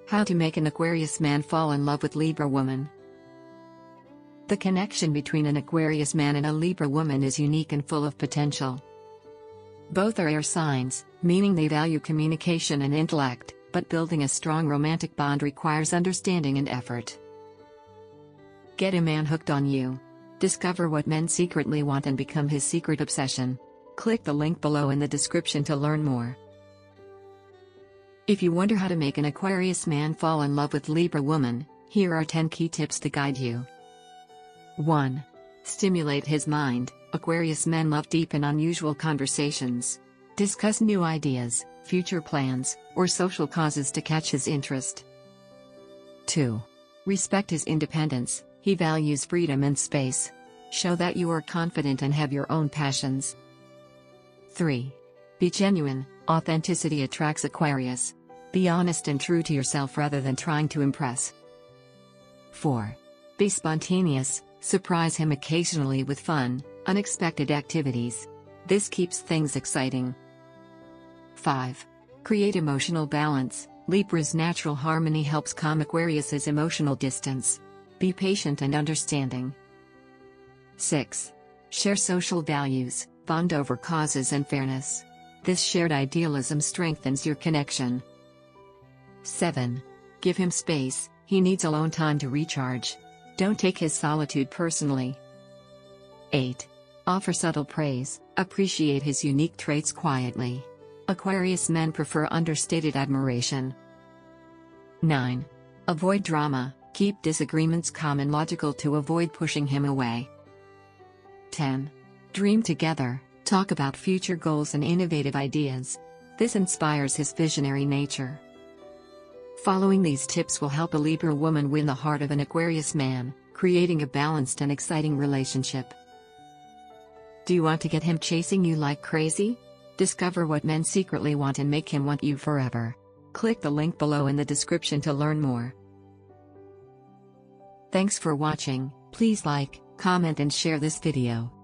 How to make an Aquarius man fall in love with Libra woman. The connection between an Aquarius man and a Libra woman is unique and full of potential. Both are air signs, meaning they value communication and intellect, but building a strong romantic bond requires understanding and effort. Get a man hooked on you. Discover what men secretly want and become his secret obsession. Click the link below in the description to learn more. If you wonder how to make an Aquarius man fall in love with Libra woman, here are 10 key tips to guide you. 1. Stimulate his mind. Aquarius men love deep and unusual conversations. Discuss new ideas, future plans, or social causes to catch his interest. 2. Respect his independence. He values freedom and space. Show that you are confident and have your own passions. 3. Be genuine. Authenticity attracts Aquarius. Be honest and true to yourself rather than trying to impress. 4. Be spontaneous. Surprise him occasionally with fun, unexpected activities. This keeps things exciting. 5. Create emotional balance. Libra's natural harmony helps calm Aquarius's emotional distance. Be patient and understanding. 6. Share social values. Bond over causes and fairness. This shared idealism strengthens your connection. 7. Give him space. He needs alone time to recharge. Don't take his solitude personally. 8. Offer subtle praise. Appreciate his unique traits quietly. Aquarius men prefer understated admiration. 9. Avoid drama. Keep disagreements calm and logical to avoid pushing him away. 10. Dream together. Talk about future goals and innovative ideas. This inspires his visionary nature. Following these tips will help a Libra woman win the heart of an Aquarius man, creating a balanced and exciting relationship. Do you want to get him chasing you like crazy? Discover what men secretly want and make him want you forever. Click the link below in the description to learn more. Thanks for watching. Please like, comment and share this video.